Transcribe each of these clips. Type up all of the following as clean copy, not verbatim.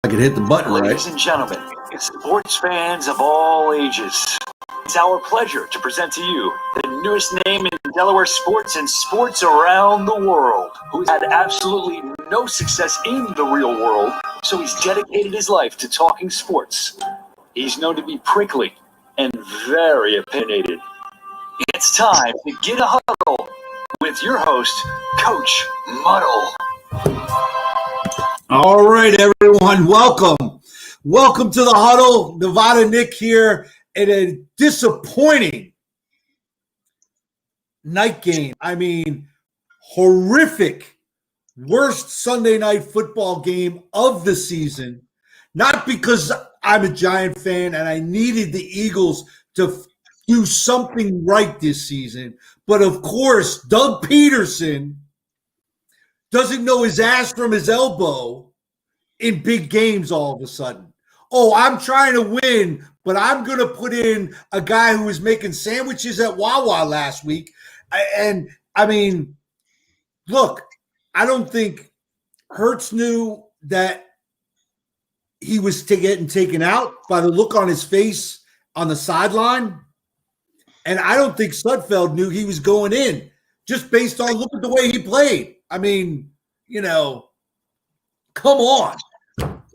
I could hit the button, right? Ladies and gentlemen, sports fans of all ages, it's our pleasure to present to you the newest name in Delaware sports and sports around the world, who's had absolutely no success in the real world, so he's dedicated his life to talking sports. He's known to be prickly and very opinionated. It's time to get a huddle with your host, Coach Muddle. All right, everyone, welcome. Welcome to the Huddle. Nevada Nick here in a disappointing night game. I mean, horrific, worst Sunday night football game of the season. Not because I'm a Giant fan and I needed the Eagles to do something right this season, but of course, Doug Peterson doesn't know his ass from his elbow in big games all of a sudden. Oh, I'm trying to win, but I'm going to put in a guy who was making sandwiches at Wawa last week. And, I mean, look, I don't think Hurts knew that he was getting taken out by the look on his face on the sideline. And I don't think Sudfeld knew he was going in just based on look at the way he played. I mean, you know, come on.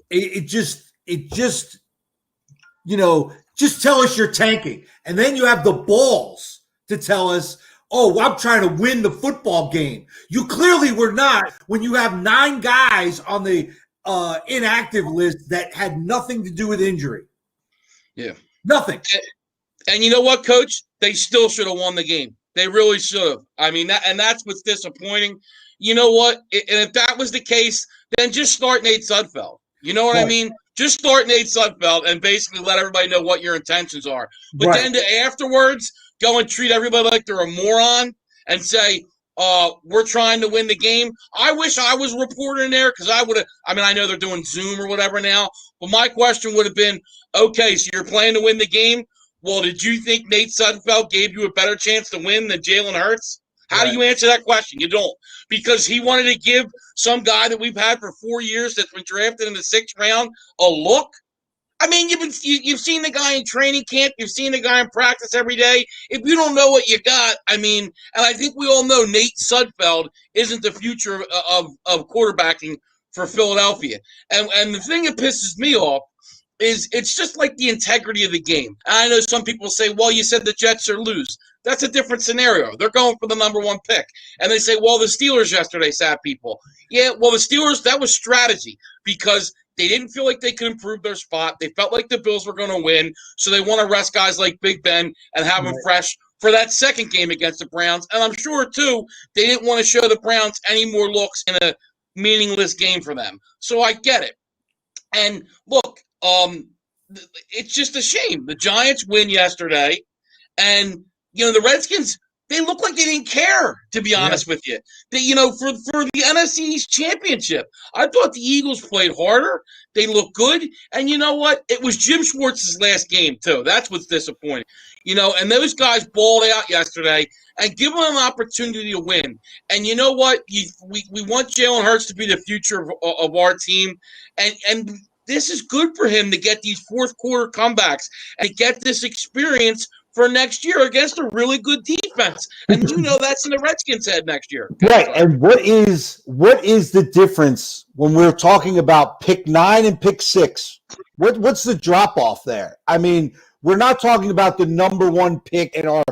It just, you know, just tell us you're tanking. And then you have the balls to tell us, oh, I'm trying to win the football game. You clearly were not when you have 9 guys on the inactive list that had nothing to do with injury. Yeah. Nothing. And you know what, Coach? They still should have won the game. They really should have. I mean, that's what's disappointing. You know what? And if that was the case, then just start Nate Sudfeld. You know what I mean? Just start Nate Sudfeld and basically let everybody know what your intentions are. But then afterwards, go and treat everybody like they're a moron and say, we're trying to win the game. I wish I was a reporter in there because I would have – I mean, I know they're doing Zoom or whatever now, but my question would have been, okay, so you're playing to win the game. Well, did you think Nate Sudfeld gave you a better chance to win than Jalen Hurts? How do you answer that question? You don't. Because he wanted to give some guy that we've had for 4 years that's been drafted in the 6th round a look. I mean, you've seen the guy in training camp. You've seen the guy in practice every day. If you don't know what you got, I mean, and I think we all know Nate Sudfeld isn't the future of quarterbacking for Philadelphia. And the thing that pisses me off is it's just like the integrity of the game. And I know some people say, well, you said the Jets are lose. That's a different scenario. They're going for the number 1 pick. And they say, well, the Steelers yesterday sat people. Yeah, well, the Steelers, that was strategy because they didn't feel like they could improve their spot. They felt like the Bills were going to win, so they want to rest guys like Big Ben and have them fresh for that second game against the Browns. And I'm sure, too, they didn't want to show the Browns any more looks in a meaningless game for them. So I get it. And, look, it's just a shame. The Giants win yesterday, and – you know, the Redskins, they look like they didn't care, to be honest with you. They, you know, for the NFC East championship, I thought the Eagles played harder. They looked good. And you know what? It was Jim Schwartz's last game, too. That's what's disappointing. You know, and those guys balled out yesterday and give them an opportunity to win. And you know what? We want Jalen Hurts to be the future of our team. And this is good for him to get these fourth-quarter comebacks and get this experience for next year against a really good defense. And you know that's in the Redskins' head next year. Right. And what is the difference when we're talking about pick 9 and pick 6? What's the drop-off there? I mean, we're not talking about the number 1 pick in our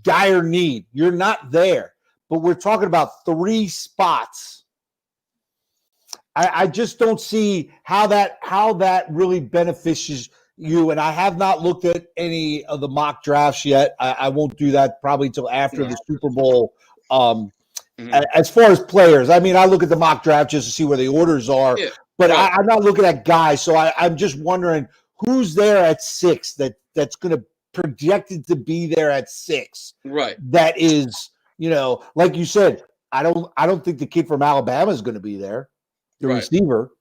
dire need. You're not there. But we're talking about 3 spots. I just don't see how that really benefits you, and I have not looked at any of the mock drafts yet. I won't do that probably until after the Super Bowl. As far as players, I mean, I look at the mock draft just to see where the orders are, but I'm not looking at guys. So I'm just wondering who's there at 6 that's going to projected to be there at 6. Right. That is, you know, like you said, I don't think the kid from Alabama is going to be there, the receiver.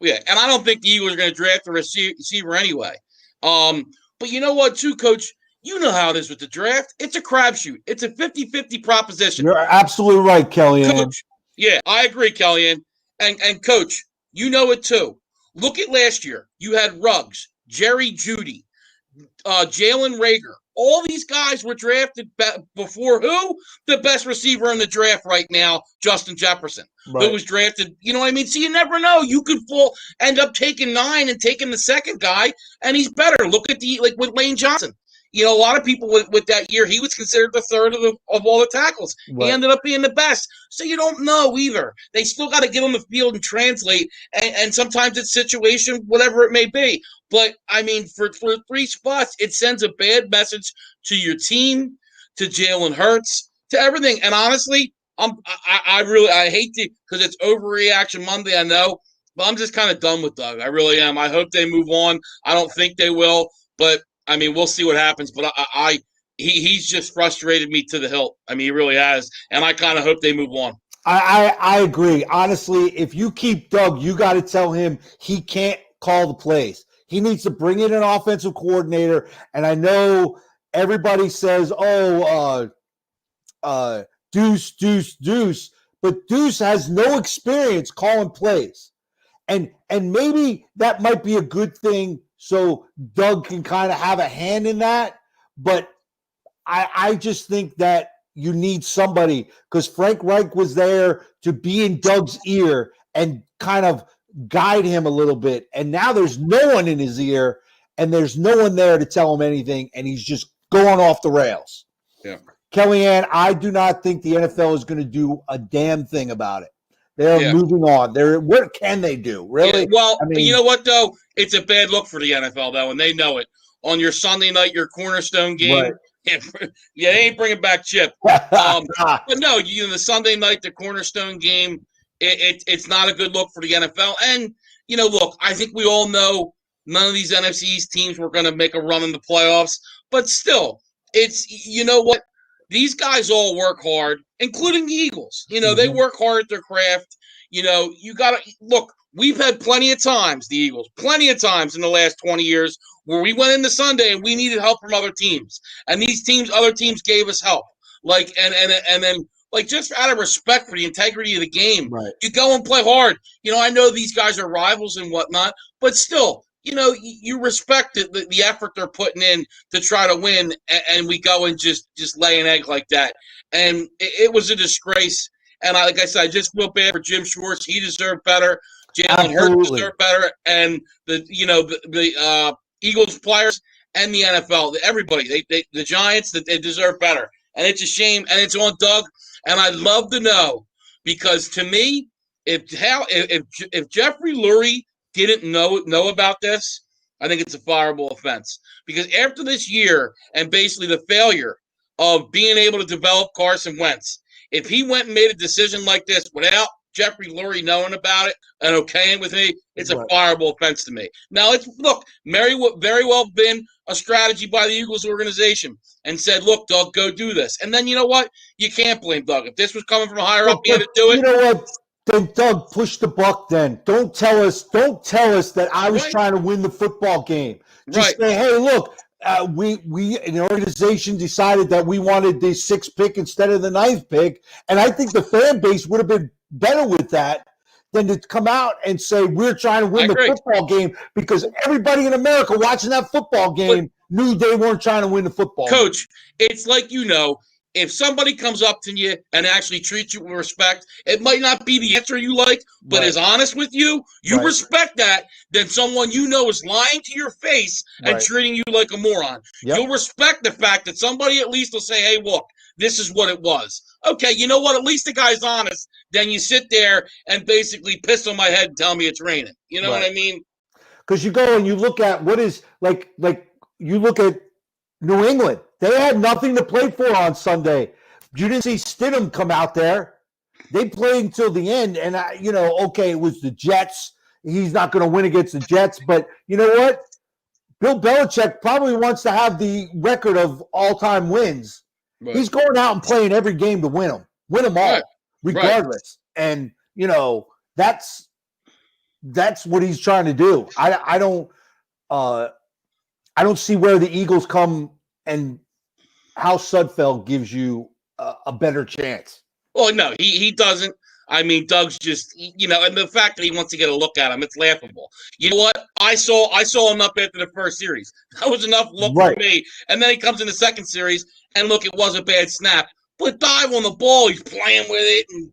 Yeah, and I don't think the Eagles are going to draft a receiver anyway. But you know what, too, Coach? You know how it is with the draft. It's a crapshoot. It's a 50-50 proposition. You're absolutely right, Kellyanne. Coach, yeah, I agree, Kellyanne. And Coach, you know it too. Look at last year. You had Ruggs, Jerry Jeudy, Jalen Rager. All these guys were drafted before who? The best receiver in the draft right now, Justin Jefferson, who was drafted. You know what I mean? So you never know. You could end up taking 9 and taking the second guy, and he's better. Look at with Lane Johnson. You know, a lot of people with that year, he was considered the third of all the tackles. Right. He ended up being the best. So you don't know either. They still got to get on the field and translate, and sometimes it's situation, whatever it may be. But, I mean, for 3 spots, it sends a bad message to your team, to Jalen Hurts, to everything. And honestly, I hate to, because it's overreaction Monday, I know, but I'm just kind of done with Doug. I really am. I hope they move on. I don't think they will, but I mean, we'll see what happens, but he's just frustrated me to the hilt. I mean, he really has, and I kind of hope they move on. I agree. Honestly, if you keep Doug, you got to tell him he can't call the plays. He needs to bring in an offensive coordinator, and I know everybody says, Deuce, but Deuce has no experience calling plays, and maybe that might be a good thing. So Doug can kind of have a hand in that. But I just think that you need somebody, because Frank Reich was there to be in Doug's ear and kind of guide him a little bit. And now there's no one in his ear, and there's no one there to tell him anything, and he's just going off the rails. Yeah. Kellyanne, I do not think the NFL is going to do a damn thing about it. They're moving on. What can they do? Really? Yeah, well, I mean, you know what, though? It's a bad look for the NFL, though, and they know it. On your Sunday night, your cornerstone game, right. They ain't bringing back Chip. But no, the Sunday night, the cornerstone game, it's not a good look for the NFL. And, look, I think we all know none of these NFC East teams were going to make a run in the playoffs. But still, you know what? These guys all work hard, including the Eagles. They work hard at their craft. You got to – look, we've had plenty of times, the Eagles, plenty of times in the last 20 years where we went into Sunday and we needed help from other teams. And other teams gave us help. And then just out of respect for the integrity of the game, right. You go and play hard. I know these guys are rivals and whatnot, but still – you respect the effort they're putting in to try to win, and we go and just lay an egg like that. And it was a disgrace. And like I said, I just feel bad for Jim Schwartz. He deserved better. Jalen Hurts deserved better. And the Eagles players and the NFL, everybody, the Giants, they deserve better. And it's a shame. And it's on Doug. And I'd love to know, because to me, if Jeffrey Lurie didn't know about this, I think it's a fireable offense. Because after this year and basically the failure of being able to develop Carson Wentz, if he went and made a decision like this without Jeffrey Lurie knowing about it and okaying with me, it's a fireable offense to me. Now, very well been a strategy by the Eagles organization and said, look, Doug, go do this. And then you know what? You can't blame Doug. If this was coming from higher up, he had to do it. You know what? Then Doug, push the buck then. Don't tell us that I was trying to win the football game. Just say, hey, look, we in the organization decided that we wanted the 6th pick instead of the 9th pick. And I think the fan base would have been better with that than to come out and say we're trying to win the football game, because everybody in America watching that football game knew they weren't trying to win the football game. Coach, it's like, if somebody comes up to you and actually treats you with respect, it might not be the answer you like, but is honest with you, you respect that, than someone is lying to your face and treating you like a moron. Yep. You'll respect the fact that somebody at least will say, hey, look, this is what it was. Okay, you know what? At least the guy's honest. Then you sit there and basically piss on my head and tell me it's raining. You know what I mean? Because you go and you look at what is like you look at New England. They had nothing to play for on Sunday. You didn't see Stidham come out there. They played until the end, and it was the Jets. He's not going to win against the Jets, but you know what? Bill Belichick probably wants to have the record of all-time wins. Right. He's going out and playing every game to win them all, regardless. And that's what he's trying to do. I don't see where the Eagles come and how Sudfeld gives you a better chance. Well, no, he doesn't. I mean, Doug's just, and the fact that he wants to get a look at him, it's laughable. You know what? I saw enough after the first series. That was enough look for me. And then he comes in the second series, and look, it was a bad snap. But dive on the ball, he's playing with it, and,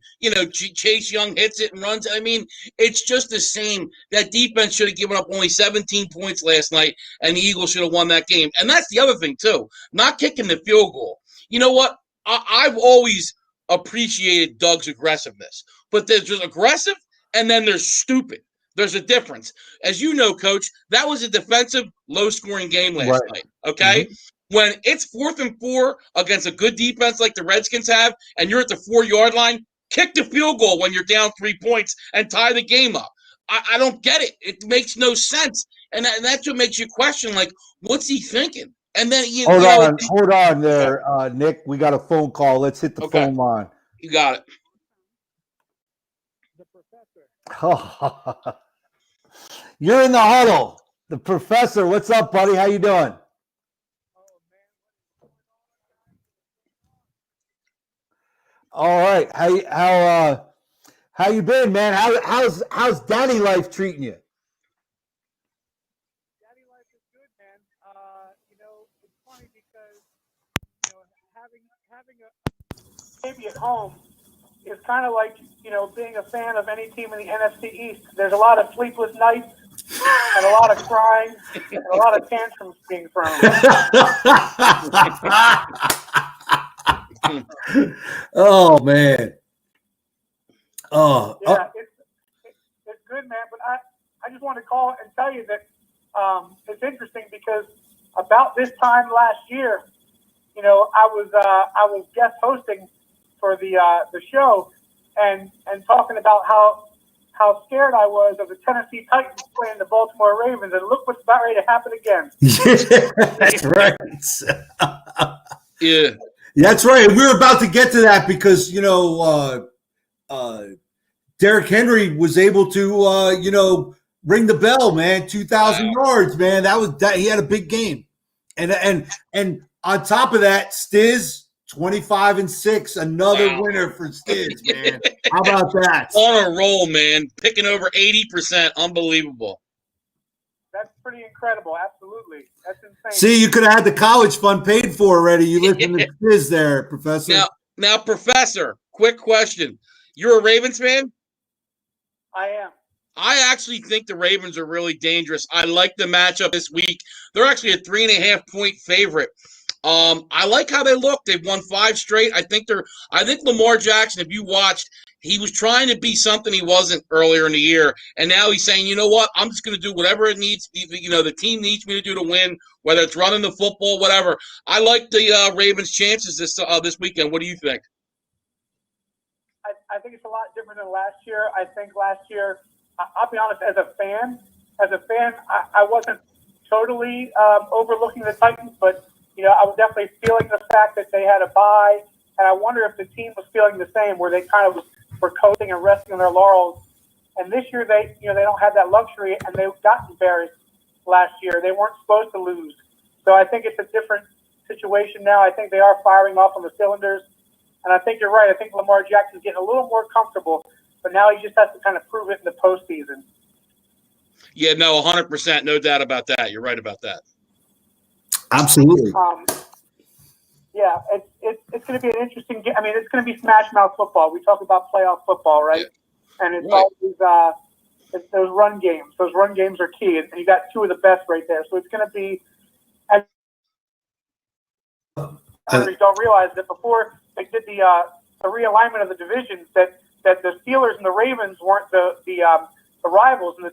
Chase Young hits it and runs. I mean, it's just the same. That defense should have given up only 17 points last night, and the Eagles should have won that game. And that's the other thing, too, not kicking the field goal. You know what? I've always appreciated Doug's aggressiveness. But there's just aggressive, and then there's stupid. There's a difference. As you know, Coach, that was a defensive, low-scoring game last night, okay? Mm-hmm. When it's 4th and 4 against a good defense like the Redskins have, and you're at the 4-yard line, kick the field goal when you're down 3 points and tie the game up. I don't get it. It makes no sense. And that's what makes you question, like, what's he thinking? And then hold on there, Nick. We got a phone call. Let's hit the phone line. You got it. You're in the huddle. The professor. What's up, buddy? How you doing? All right. How you been, man? How's daddy life treating you? Daddy life is good, man. It's funny because having a baby at home is kind of like being a fan of any team in the NFC East. There's a lot of sleepless nights and a lot of crying and a lot of tantrums being thrown. Oh man. Oh yeah, it's good, man. But I just want to call and tell you that it's interesting because about this time last year, I was guest hosting for the show and talking about how scared I was of the Tennessee Titans playing the Baltimore Ravens, and look what's about ready to happen again. That's right. Yeah. That's right. We were about to get to that because, Derrick Henry was able to, ring the bell, man. 2,000 yards, man. He had a big game. And on top of that, Stiz, 25-6, another winner for Stiz, man. How about that? On a roll, man. Picking over 80%. Unbelievable. That's pretty incredible. Absolutely. That's insane. See, you could have had the college fund paid for already. You listen to Stiz there, Professor. Now, Professor, quick question. You're a Ravens fan? I am. I actually think the Ravens are really dangerous. I like the matchup this week. They're actually a 3.5-point favorite. I like how they look. They've won 5 straight. I think Lamar Jackson, if you watched, he was trying to be something he wasn't earlier in the year, and now he's saying, you know what, I'm just going to do whatever it needs. The team needs me to do to win, whether it's running the football, whatever. I like the Ravens' chances this weekend. What do you think? I think it's a lot different than last year. I think last year, I'll be honest, as a fan, I wasn't totally overlooking the Titans, but I was definitely feeling the fact that they had a bye, and I wonder if the team was feeling the same, where they kind of were coasting and resting on their laurels. And this year, they don't have that luxury, and they got embarrassed last year. They weren't supposed to lose, so I think it's a different situation now. I think they are firing off on the cylinders, and I think you're right. I think Lamar Jackson's getting a little more comfortable, but now he just has to kind of prove it in the postseason. Yeah, no, 100%, no doubt about that. You're right about that. Absolutely. Yeah, it's going to be an interesting game. I mean, it's going to be smash mouth football. We talk about playoff football, right? Yeah. And it's always it's those run games. Those run games are key, and you got 2 of the best right there. So it's going to be. Others don't realize that before they did the realignment of the divisions, that the Steelers and the Ravens weren't the rivals in the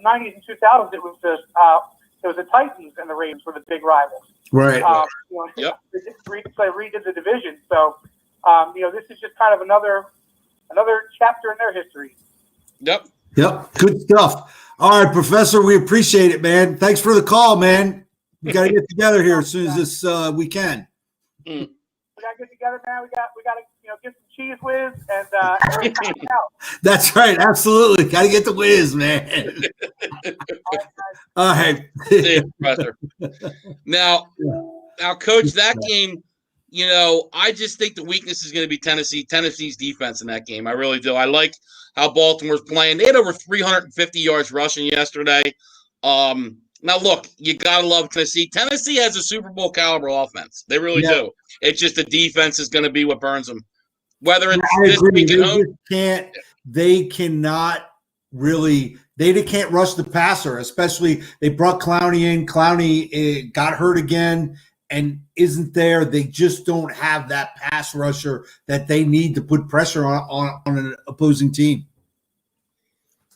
90s and 2000s. It was the Titans and the Ravens were the big rivals. Right. Yep. They redid the division. So, this is just kind of another chapter in their history. Yep. Good stuff. All right, Professor, we appreciate it, man. Thanks for the call, man. We got to get together here as soon as we can. We got to get together, man. We got to get some cheese whiz and out. That's right. Absolutely. Got to get the whiz, man. All right. See you, Professor. Now, Coach, that game, I just think the weakness is going to be Tennessee's defense in that game. I really do. I like how Baltimore's playing. They had over 350 yards rushing yesterday. Now, look, you got to love Tennessee. Tennessee has a Super Bowl caliber offense. They really do. It's just the defense is going to be what burns them. Whether it's this week at home. They cannot really – they can't rush the passer, especially they brought Clowney in. Clowney got hurt again and isn't there. They just don't have that pass rusher that they need to put pressure on an opposing team.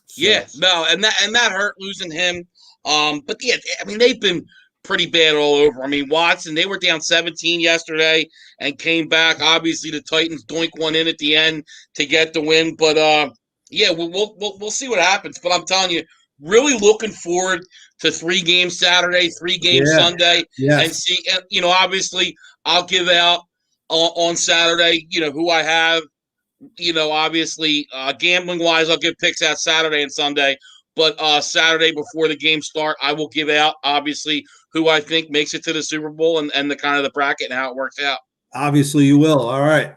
So. Yeah, no, and that hurt losing him. But yeah, I mean, they've been pretty bad all over. I mean, Watson, they were down 17 yesterday and came back. Obviously, the Titans doink one in at the end to get the win. But yeah, we'll see what happens. But I'm telling you, really looking forward to 3 games Saturday, 3 games Sunday, and see. Obviously, I'll give out on Saturday. Who I have. Obviously, gambling wise, I'll give picks out Saturday and Sunday. But Saturday before the game start, I will give out, obviously, who I think makes it to the Super Bowl and the kind of the bracket and how it works out. Obviously, you will. All right.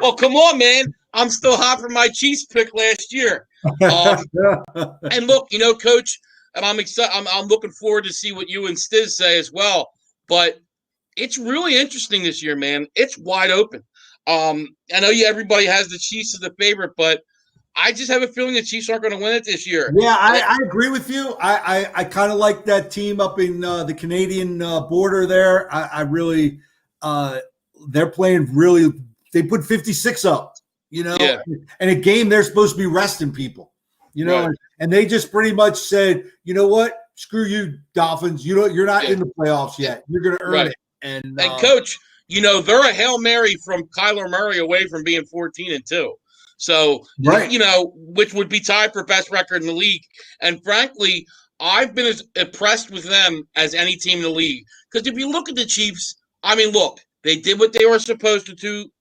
Well, come on, man. I'm still hot from my Chiefs pick last year. And look, Coach, and I'm excited. I'm looking forward to see what you and Stiz say as well. But it's really interesting this year, man. It's wide open. I know everybody has the Chiefs as the favorite, but I just have a feeling the Chiefs aren't going to win it this year. Yeah, I agree with you. I kind of like that team up in the Canadian border there. I really they're playing really – they put 56 up, and a game they're supposed to be resting people, right. And they just pretty much said, you know what, screw you, Dolphins. You're not in the playoffs yet. You're going to earn it. And Coach, they're a Hail Mary from Kyler Murray away from being 14-2. So, which would be tied for best record in the league. And frankly, I've been as impressed with them as any team in the league. Because if you look at the Chiefs, I mean, look, they did what they were supposed to do.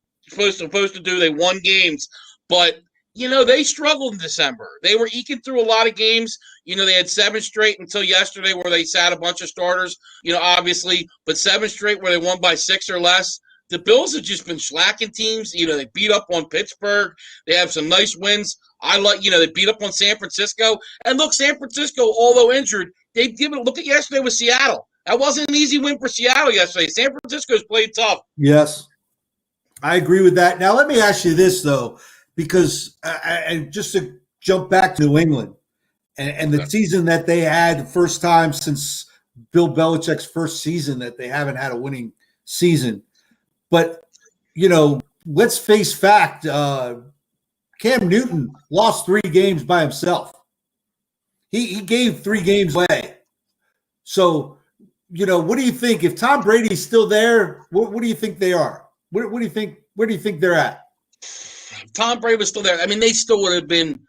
They won games. But, they struggled in December. They were eking through a lot of games. They had 7 straight until yesterday where they sat a bunch of starters, obviously. But 7 straight where they won by 6 or less. The Bills have just been slacking teams. They beat up on Pittsburgh. They have some nice wins. They beat up on San Francisco. And look, San Francisco, although injured, they've given – look at yesterday with Seattle. That wasn't an easy win for Seattle yesterday. San Francisco's played tough. Yes, I agree with that. Now, let me ask you this, though, because just to jump back to New England and the season that they had, the first time since Bill Belichick's first season that they haven't had a winning season. But, let's face fact, Cam Newton lost 3 games by himself. He gave 3 games away. So, what do you think? If Tom Brady's still there, what do you think they are? What do you think? Where do you think they're at? If Tom Brady was still there, I mean, they still would have been.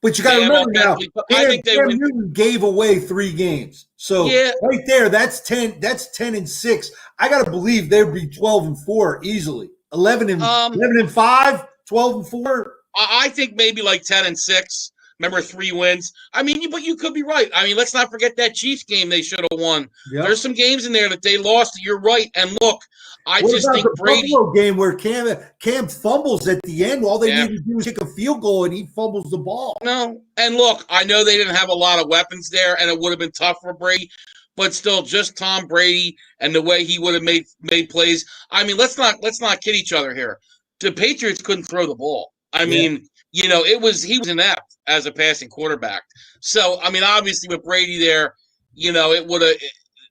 But you got to remember now, Cam Newton gave away 3 games. So right there, that's 10. That's 10-6. I got to believe they'd be 12-4 easily. 11-5, 12-4. I think maybe like 10-6. Remember 3 wins. I mean, but you could be right. I mean, let's not forget that Chiefs game they should have won. Yep. There's some games in there that they lost. You're right. And look, I just think Brady Buffalo game where Cam fumbles at the end. All they need to do is kick a field goal and he fumbles the ball. No, and look, I know they didn't have a lot of weapons there, and it would have been tough for Brady. But still, just Tom Brady and the way he would have made plays. I mean, let's not kid each other here. The Patriots couldn't throw the ball. I mean, he was inept as a passing quarterback. So, I mean, obviously with Brady there,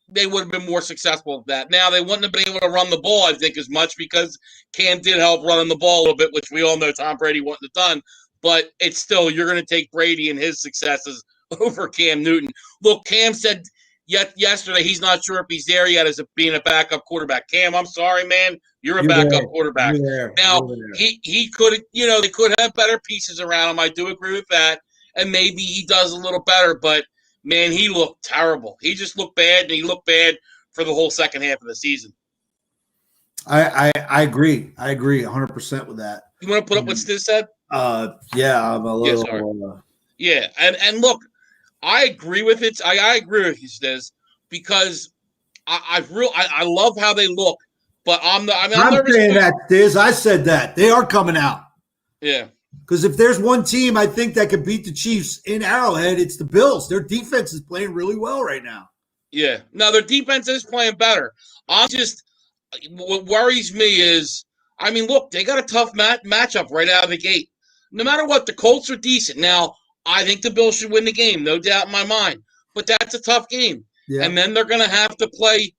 they would have been more successful at that. Now, they wouldn't have been able to run the ball, I think, as much because Cam did help running the ball a little bit, which we all know Tom Brady wouldn't have done. But it's still, you're going to take Brady and his successes over Cam Newton. Look, Cam said yesterday he's not sure if he's there yet as being a backup quarterback. Cam, I'm sorry, man. You're a backup quarterback. Now, he could, they could have better pieces around him. I do agree with that. And maybe he does a little better. But, man, he looked terrible. He just looked bad, and he looked bad for the whole second half of the season. I agree. I agree 100% with that. You want to put up what Stiz said? Yeah, I'm a little. And look, I agree with it. I agree with you, Stiz, because I love how they look, but I'm I'm nervous saying too. that, Diz. I said that. They are coming out. Yeah. Because if there's one team I think that could beat the Chiefs in Arrowhead, it's the Bills. Their defense is playing really well right now. Yeah. No, their defense is playing better. What worries me is, look, they got a tough matchup right out of the gate. No matter what, the Colts are decent. Now, I think the Bills should win the game, no doubt in my mind. But that's a tough game. Yeah. And then they're going to have to play,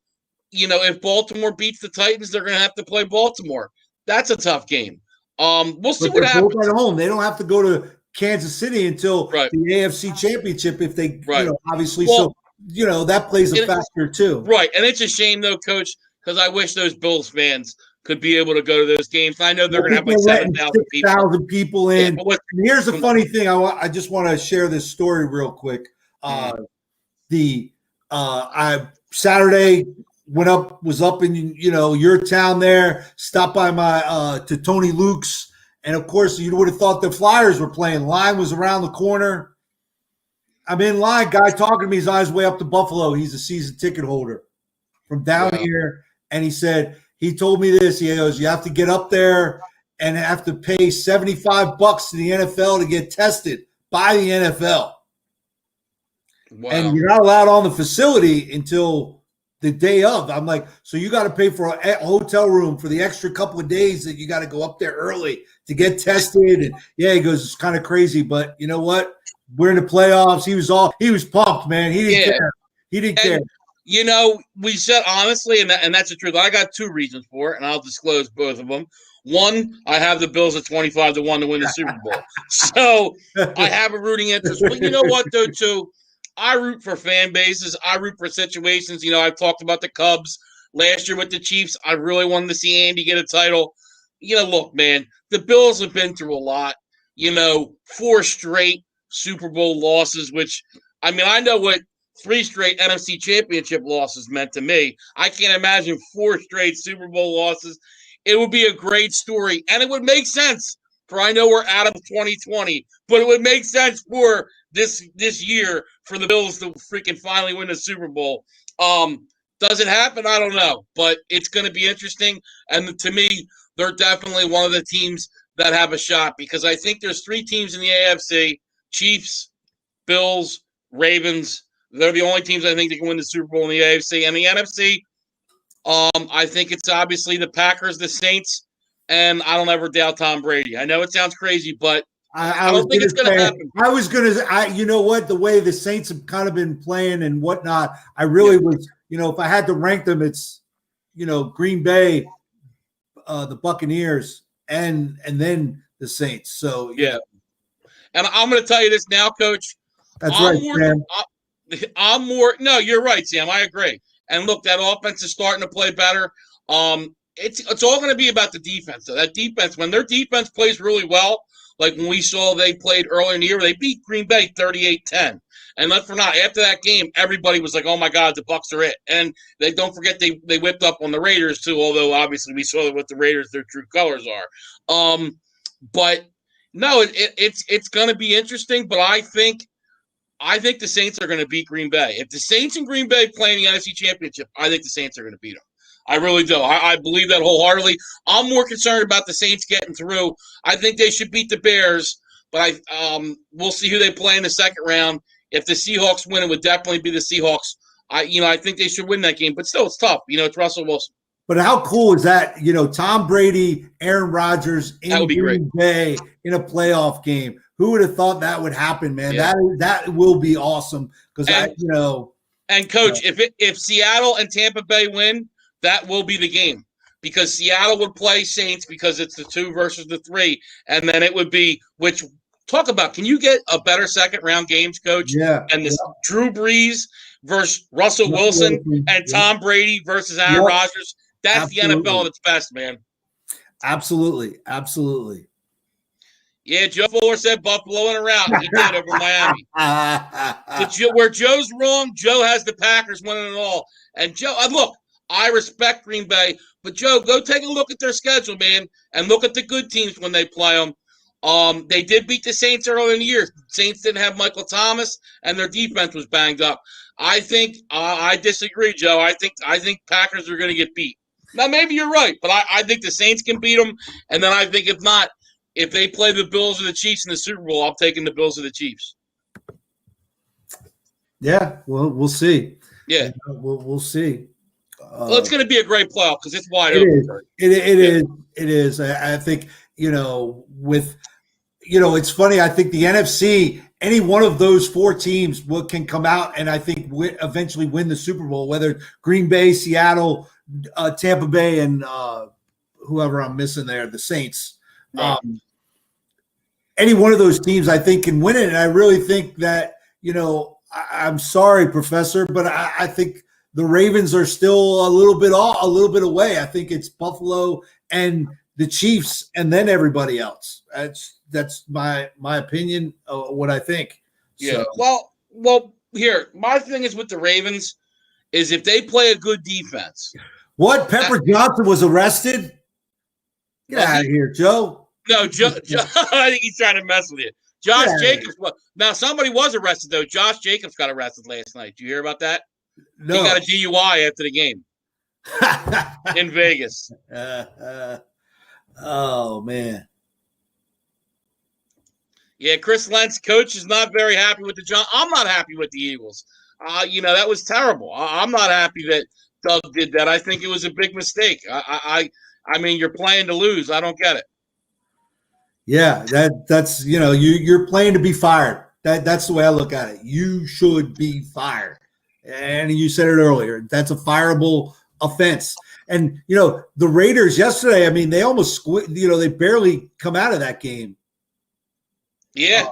if Baltimore beats the Titans, they're going to have to play Baltimore. That's a tough game. We'll see what happens. Both at home. They don't have to go to Kansas City until Right. the AFC Championship if they, Right. Obviously. Well, so, that plays a factor too. Right. And it's a shame, though, Coach, because I wish those Bills fans could be able to go to those games. I know they're going to have like 7,000 people. 6,000 people in. Yeah, but here's the funny thing. I just want to share this story real quick. Saturday was up in your town there. Stopped by my to Tony Luke's, and of course you would have thought the Flyers were playing. Line was around the corner. I'm in line. Guy talking to me. He's on his way up to Buffalo. He's a season ticket holder from down here, and he told me this. He goes, "You have to get up there and have to pay $75 to the NFL to get tested by the NFL." Wow. And you're not allowed on the facility until the day of. I'm like, so you got to pay for a hotel room for the extra couple of days that you got to go up there early to get tested. And he goes, it's kind of crazy, but you know what? We're in the playoffs. He was pumped, man. He didn't care. He didn't care. We said honestly, and that's the truth. I got two reasons for it, and I'll disclose both of them. One, I have the Bills at 25-1 to win the Super Bowl. So I have a rooting interest. But you know what, though, too? I root for fan bases. I root for situations. I've talked about the Cubs last year with the Chiefs. I really wanted to see Andy get a title. Look, man, the Bills have been through a lot. 4 straight Super Bowl losses, which, I know what 3 straight NFC Championship losses meant to me. I can't imagine 4 straight Super Bowl losses. It would be a great story, and it would make sense. For I know we're out of 2020, but it would make sense for this year for the Bills to freaking finally win the Super Bowl. Does it happen? I don't know, but it's going to be interesting. And to me, they're definitely one of the teams that have a shot because I think there's 3 teams in the AFC: Chiefs, Bills, Ravens. They're the only teams I think that can win the Super Bowl in the AFC. And the NFC, I think it's obviously the Packers, the Saints, and I don't ever doubt Tom Brady. I know it sounds crazy, but I don't think it's going to happen. I was going to – you know what? The way the Saints have kind of been playing and whatnot, I really was – if I had to rank them, it's, Green Bay, the Buccaneers, and then the Saints. So, yeah. And I'm going to tell you this now, Coach. That's right, Sam. No, you're right, Sam. I agree. And look, that offense is starting to play better. It's all going to be about the defense. So that defense, when their defense plays really well, like when we saw they played earlier in the year, they beat Green Bay 38-10. And let's not, after that game, everybody was like, oh, my God, the Bucs are it. And they don't forget they whipped up on the Raiders, too, although obviously we saw what the Raiders, their true colors are. But, no, it's going to be interesting, but I think the Saints are going to beat Green Bay. If the Saints and Green Bay play in the NFC Championship, I think the Saints are going to beat them. I really do. I believe that wholeheartedly. I'm more concerned about the Saints getting through. I think they should beat the Bears, but we'll see who they play in the second round. If the Seahawks win, it would definitely be the Seahawks. I think they should win that game, but still, it's tough. It's Russell Wilson. But how cool is that? Tom Brady, Aaron Rodgers in Green Bay in a playoff game. Who would have thought that would happen, man? Yeah. That will be awesome because And Coach, if Seattle and Tampa Bay win, that will be the game because Seattle would play Saints because it's the 2 versus the 3, and then it would be talk about. Can you get a better second round games, Coach? Yeah. And this Drew Brees versus Russell Wilson and Tom Brady versus Aaron Rodgers. That's the NFL at its best, man. Absolutely. Absolutely. Yeah, Joe Fuller said Buffalo in a rout. He did over Miami. But where Joe's wrong, Joe has the Packers winning it all. And Joe, look, I respect Green Bay, but Joe, go take a look at their schedule, man, and look at the good teams when they play them. They did beat the Saints earlier in the year. Saints didn't have Michael Thomas, and their defense was banged up. I disagree, Joe. I think Packers are going to get beat. Now, maybe you're right, but I think the Saints can beat them. And then I think if not, if they play the Bills or the Chiefs in the Super Bowl, I'm taking the Bills or the Chiefs. Yeah, well, we'll see. Yeah, we'll see. Well, it's going to be a great playoff because it's wide It open. is. It is. I think, it's funny. I think the NFC, any one of those four teams can come out and I think eventually win the Super Bowl, whether Green Bay, Seattle, Tampa Bay, and whoever I'm missing there, the Saints. Right. Any one of those teams, I think, can win it. And I really think that, I'm sorry, Professor, but I think the Ravens are still a little bit away. I think it's Buffalo and the Chiefs, and then everybody else. That's my opinion of what I think. Yeah. So. Well. Here, my thing is with the Ravens is if they play a good defense. What? Pepper Johnson was arrested? Get out of here, Joe. No, Joe. I think he's trying to mess with you. Josh Jacobs. Now, somebody was arrested, though. Josh Jacobs got arrested last night. Did you hear about that? No. He got a DUI after the game in Vegas. Oh, man. Yeah, Chris Lentz, coach, is not very happy with the job. I'm not happy with the Eagles. That was terrible. I'm not happy that Doug did that. I think it was a big mistake. I mean, you're playing to lose. I don't get it. Yeah, that's you're playing to be fired. That's the way I look at it. You should be fired. And you said it earlier. That's a fireable offense. And the Raiders yesterday, I mean, they almost they barely come out of that game. Yeah.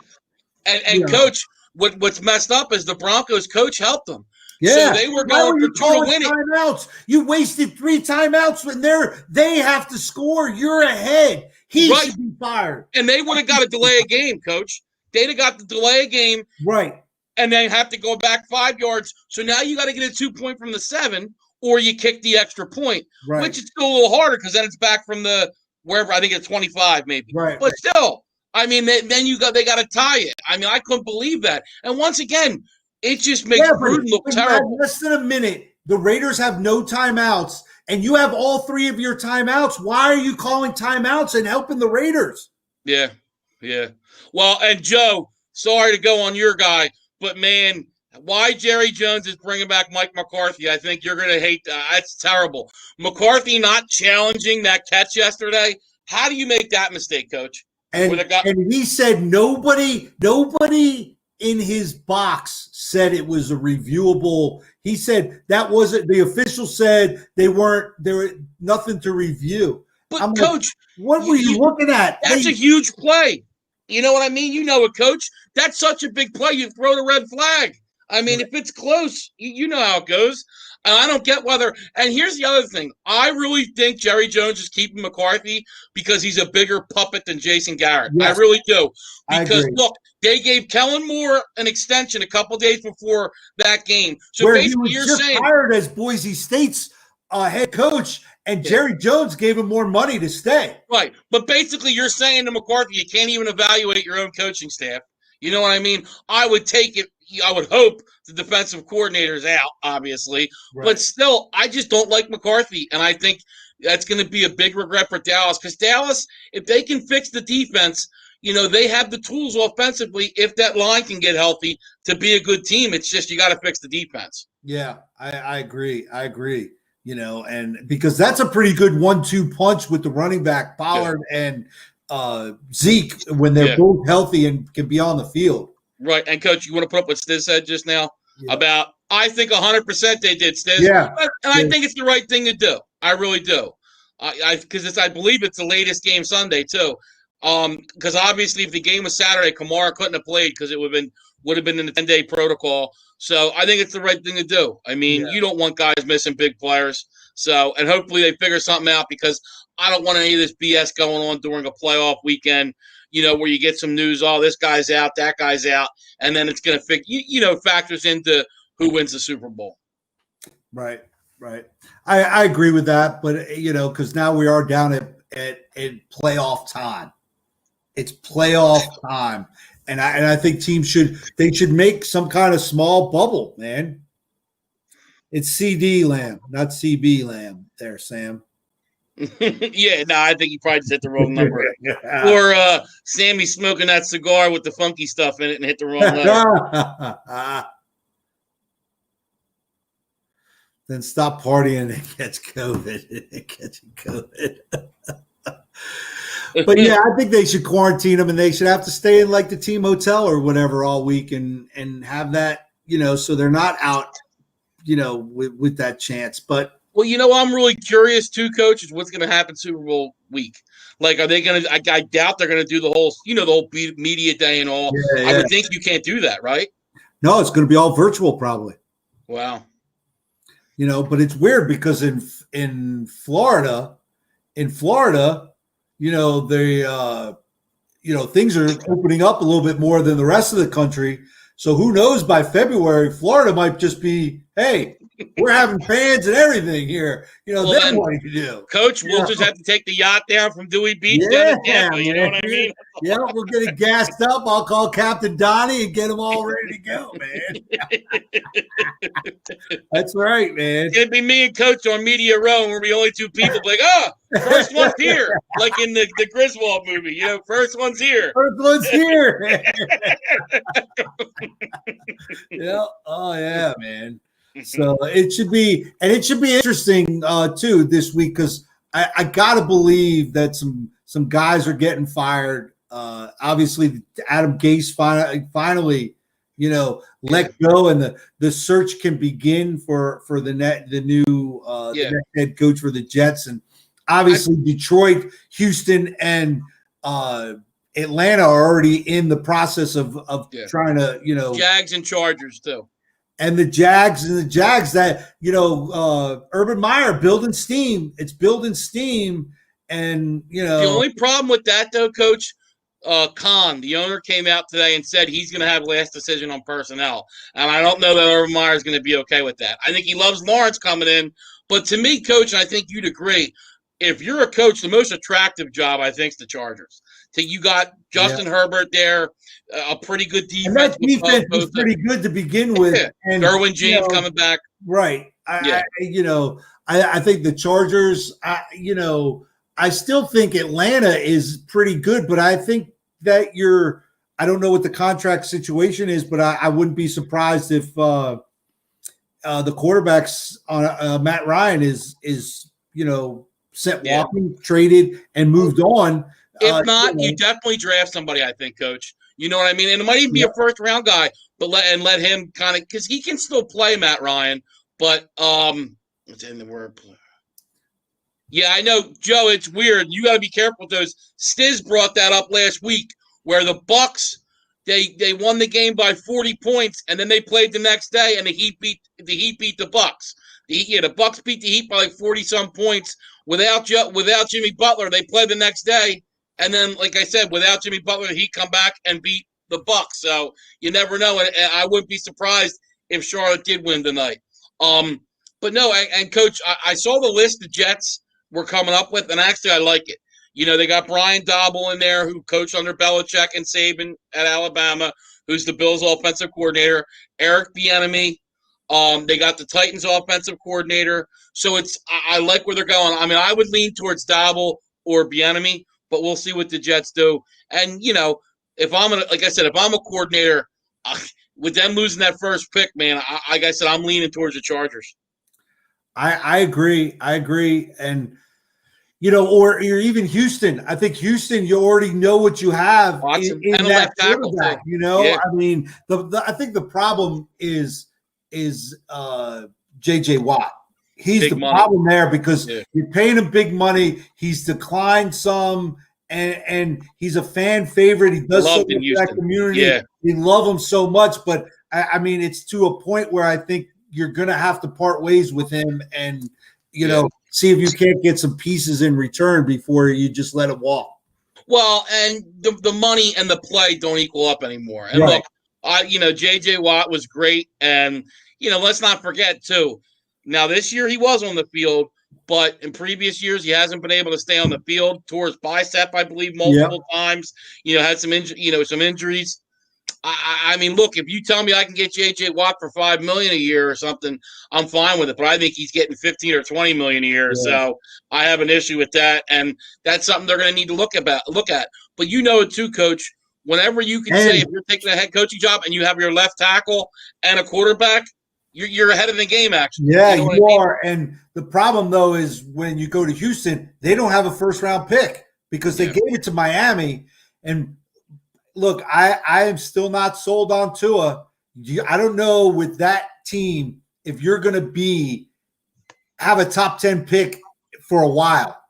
And coach, what's messed up is the Broncos coach helped them. Yeah, so they were going for two to win it. Timeouts. You wasted 3 timeouts when they have to score. You're ahead. He should be fired. And they would have got to delay a game, coach. They'd have got to delay a game. Right. And then have to go back 5 yards. So now you got to get a 2-point from the 7, or you kick the extra point, which is still a little harder because then it's back from the wherever. I think it's 25 maybe. Right. But still, I mean, then they got to tie it. I mean, I couldn't believe that. And once again, it just makes Gruden look terrible. Less than a minute. The Raiders have no timeouts, and you have all 3 of your timeouts. Why are you calling timeouts and helping the Raiders? Yeah. Well, and Joe, sorry to go on your guy, but man, why Jerry Jones is bringing back Mike McCarthy, I think you're going to hate that. That's terrible. McCarthy not challenging that catch yesterday. How do you make that mistake, Coach? And he said nobody in his box said it was a reviewable. He said that wasn't, the official said there were nothing to review. But Coach, what were you looking at? That's a huge play. You know what I mean? You know it, Coach. That's such a big play. You throw the red flag. I mean, if it's close, you know how it goes. And I don't get whether – and here's the other thing. I really think Jerry Jones is keeping McCarthy because he's a bigger puppet than Jason Garrett. Yes. I really do. Because, look, they gave Kellen Moore an extension a couple days before that game. So where basically he was just hired as Boise State's head coach, and Jerry Jones gave him more money to stay. Right. But basically you're saying to McCarthy you can't even evaluate your own coaching staff. You know what I mean? I would take it. I would hope the defensive coordinator's out, obviously. Right. But still, I just don't like McCarthy. And I think that's going to be a big regret for Dallas. Because Dallas, if they can fix the defense, they have the tools offensively, if that line can get healthy, to be a good team. It's just you got to fix the defense. Yeah, I agree. And because that's a pretty good 1-2 punch with the running back, Pollard and Zeke, when they're both healthy and can be on the field. Right. And, Coach, you want to put up what Stiz said just now about – I think 100% they did, Stiz. Yeah. And I think it's the right thing to do. I really do. Because I believe it's the latest game Sunday, too. Because obviously if the game was Saturday, Kamara couldn't have played because it would have been in the 10-day protocol. So I think it's the right thing to do. I mean, you don't want guys missing big players. So, and hopefully they figure something out because I don't want any of this BS going on during a playoff weekend, where you get some news, this guy's out, that guy's out, and then it's going to factors into who wins the Super Bowl. Right. I agree with that, but, because now we are down at playoff time. It's playoff time. And I think teams should make some kind of small bubble, man. It's CD Lamb, not CB Lamb. There, Sam. Yeah, no, I think you probably just hit the wrong number. Or Sammy smoking that cigar with the funky stuff in it and hit the wrong letter. Then stop partying and gets COVID. Catching COVID. But yeah, I think they should quarantine them, and they should have to stay in like the team hotel or whatever all week, and have that, so they're not out, with that chance. But well, I'm really curious too, Coach, is what's going to happen Super Bowl week. Like, are they going to? I doubt they're going to do the whole, the whole media day and all. Yeah. I would think you can't do that, right? No, it's going to be all virtual, probably. Wow. But it's weird because in Florida, they things are opening up a little bit more than the rest of the country. So who knows, by February, Florida might just be, hey, we're having fans and everything here. Then what do you do? Coach, we'll just have to take the yacht down from Dewey Beach down to Tampa. You know what I mean? Yeah, we'll get it gassed up. I'll call Captain Donnie and get them all ready to go, man. That's right, man. It's going to be me and Coach on Media Row, and we're the only two people like, first one's here. Like in the Griswold movie, first one's here. First one's here. Yeah. Oh, yeah, man. So it should be interesting too this week, because I gotta believe that some guys are getting fired. Obviously, Adam Gase finally let go, and the search can begin for the new the next head coach for the Jets, and obviously Detroit, Houston, and Atlanta are already in the process of trying to Jags and Chargers too. And the Jags that, Urban Meyer building steam. It's building steam. And, The only problem with that, though, Coach, Khan, the owner, came out today and said he's going to have last decision on personnel. And I don't know that Urban Meyer is going to be okay with that. I think he loves Lawrence coming in. But to me, Coach, and I think you'd agree, if you're a coach, the most attractive job, I think, is the Chargers. So you got Justin Herbert there, a pretty good defense. And that defense was pretty good to begin with. And Derwin James coming back. Right. I think the Chargers, I still think Atlanta is pretty good, but I think that I don't know what the contract situation is, but I wouldn't be surprised if the quarterbacks on Matt Ryan is sent walking, traded, and moved on. If not, you definitely draft somebody, I think, Coach. You know what I mean? And it might even be a first-round guy, but let him kind of – because he can still play, Matt Ryan. But what's in the word? Yeah, I know, Joe, it's weird. You got to be careful with those. Stiz brought that up last week where the Bucks, they won the game by 40 points, and then they played the next day, and the Heat beat the Bucks. The Bucks beat the Heat by like 40-some points. Without Jimmy Butler, they played the next day. And then, like I said, without Jimmy Butler, he'd come back and beat the Bucks. So you never know. And I wouldn't be surprised if Charlotte did win tonight. But no, and Coach, I saw the list the Jets were coming up with, and actually I like it. They got Brian Daboll in there, who coached under Belichick and Saban at Alabama, who's the Bills' offensive coordinator. Eric Bieniemy. They got the Titans' offensive coordinator. So I like where they're going. I mean, I would lean towards Daboll or Bieniemy, but we'll see what the Jets do. And, if I'm a coordinator, with them losing that first pick, man, like I said, I'm leaning towards the Chargers. I agree. And, or even Houston. I think Houston, you already know what you have in that quarterback, Yeah. I mean, I think the problem is J.J. Watt. He's big the money. Problem there because you're paying him big money. He's declined some, and he's a fan favorite. He does so much for that community. Yeah. We love him so much, but I mean, it's to a point where I think you're going to have to part ways with him and, see if you can't get some pieces in return before you just let him walk. Well, and the money and the play don't equal up anymore. And look, J.J. Watt was great. And, let's not forget, too, now this year he was on the field, but in previous years he hasn't been able to stay on the field. Tore his bicep, I believe, multiple times. Had some injuries. I mean, look, if you tell me I can get J.J. Watt for $5 million a year or something, I'm fine with it. But I think he's getting 15 or 20 million a year, so I have an issue with that, and that's something they're going to need to look at. But you know it too, Coach. Whenever you can say if you're taking a head coaching job and you have your left tackle and a quarterback, you're ahead of the game. Actually, yeah, you know you are. And the problem though is when you go to Houston, they don't have a first round pick because they gave it to Miami. And look, I am still not sold on Tua. I don't know with that team if you're going to have a top 10 pick for a while.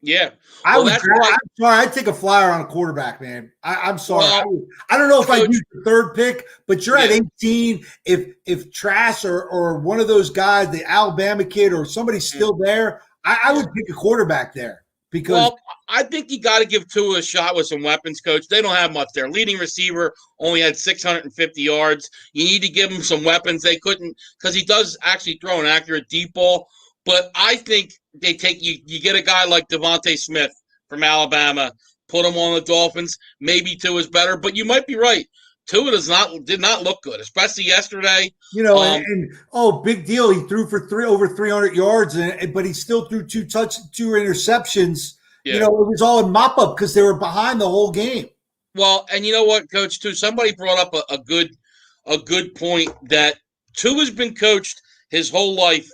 Yeah. I'm sorry. I'd take a flyer on a quarterback, man. I'm sorry. Well, I don't know if I'd use the third pick, but you're at 18. If Trask or one of those guys, the Alabama kid or somebody's still there, I would pick a quarterback there. Because I think you got to give Tua a shot with some weapons, Coach. They don't have much there. Leading receiver only had 650 yards. You need to give him some weapons. They couldn't because he does actually throw an accurate deep ball. But I think they take you get a guy like Devontae Smith from Alabama, put him on the Dolphins. Maybe Tua is better, but you might be right. Tua did not look good, especially yesterday. You know, big deal. He threw for over 300 yards, but he still threw two interceptions. Yeah. You know, it was all in mop up because they were behind the whole game. Well, and you know what, Coach, too? Somebody brought up a good point that Tua's been coached his whole life.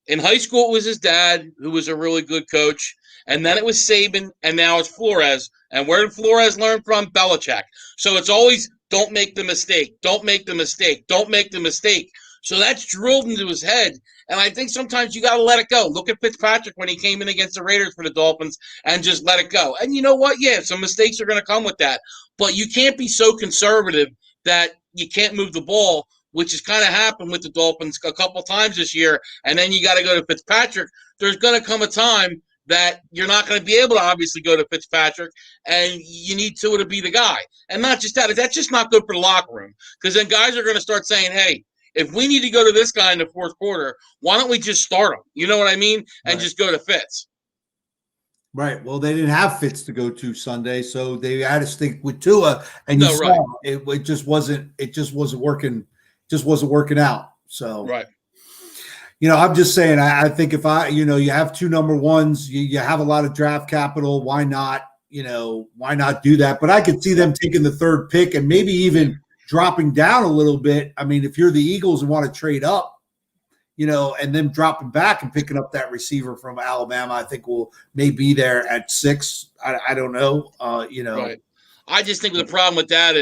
In high school, it was his dad, who was a really good coach. And then it was Saban, and now it's Flores. And where did Flores learn from? Belichick. So it's always don't make the mistake, don't make the mistake, don't make the mistake. So that's drilled into his head. And I think sometimes you got to let it go. Look at Fitzpatrick when he came in against the Raiders for the Dolphins and just let it go. And you know what? Yeah, some mistakes are going to come with that. But you can't be so conservative that you can't move the ball, which has kind of happened with the Dolphins a couple times this year. And then you got to go to Fitzpatrick. There's going to come a time that you're not going to be able to obviously go to Fitzpatrick, and you need Tua to be the guy. And not just that, that's just not good for the locker room because then guys are going to start saying, hey, if we need to go to this guy in the fourth quarter, why don't we just start him? You know what I mean? And just go to Fitz. Right. Well, they didn't have Fitz to go to Sunday, so they had to stick with Tua, and you saw it just wasn't working. Just wasn't working out. So right. You know, I'm just saying, I think if you have two number ones, you have a lot of draft capital. Why not do that? But I could see them taking the third pick and maybe even dropping down a little bit. I mean, if you're the Eagles and want to trade up, and then dropping back and picking up that receiver from Alabama, I think may be there at 6. I don't know. Right. I just think the problem with that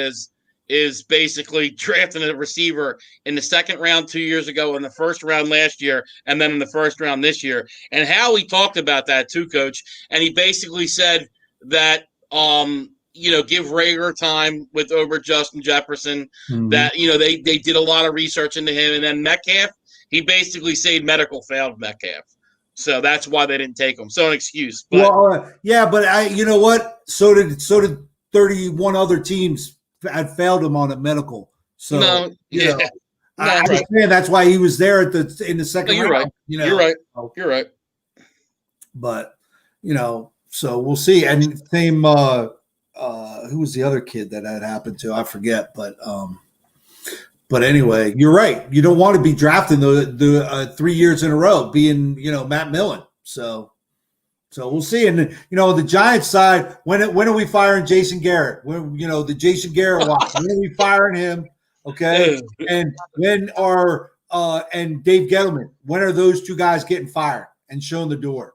is basically drafting a receiver in the second round 2 years ago, in the first round last year, and then in the first round this year. And Howie talked about that too, Coach. And he basically said that, give Rager time over Justin Jefferson, that, they did a lot of research into him. And then Metcalf, he basically said medical failed Metcalf. So that's why they didn't take him. So an excuse. But, but you know what? So did 31 other teams had failed him on a medical. So I understand that's why he was there in the second round. Right. You're right. You're right. But so we'll see. And same who was the other kid that happened to? I forget. But anyway, you're right. You don't want to be drafting the 3 years in a row, being Matt Millen. So we'll see. And the Giants side, when are we firing Jason Garrett? When the Jason Garrett watch, when are we firing him? Okay. And when are and Dave Gettleman, when are those two guys getting fired and shown the door?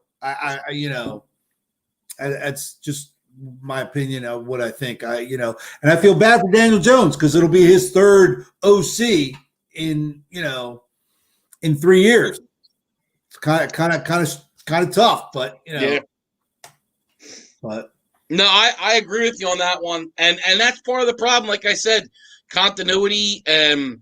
That's just my opinion of what I think. And I feel bad for Daniel Jones because it'll be his third OC in 3 years. It's kind of tough, but But no, I agree with you on that one, and that's part of the problem. Like I said, continuity and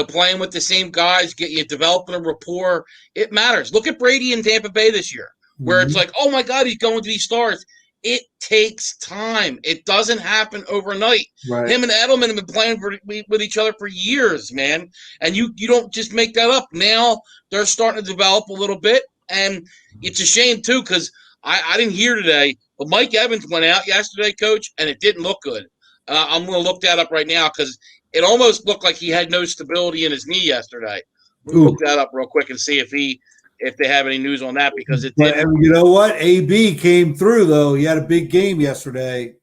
playing with the same guys, developing a rapport. It matters. Look at Brady in Tampa Bay this year, where it's like, oh my God, he's going to be stars. It takes time. It doesn't happen overnight. Right. Him and Edelman have been playing with each other for years, man, and you don't just make that up. Now they're starting to develop a little bit. And it's a shame, too, because I didn't hear today, but Mike Evans went out yesterday, Coach, and it didn't look good. I'm going to look that up right now because it almost looked like he had no stability in his knee yesterday. We'll look that up real quick and see if they have any news on that because it did. You know what? AB came through though. He had a big game yesterday.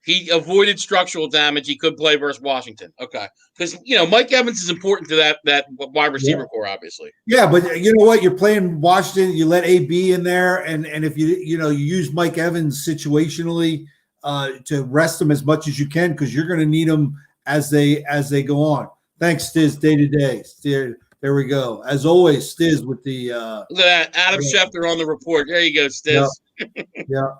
He avoided structural damage. He could play versus Washington. Okay, because Mike Evans is important to that wide receiver core, obviously. Yeah, but you know what? You're playing Washington. You let AB in there, and if you use Mike Evans situationally to rest him as much as you can because you're going to need him as they go on. Thanks, Stiz. Day to day. There we go. As always, Stiz with the look at that. Adam Schefter on the report. There you go, Stiz. Yeah.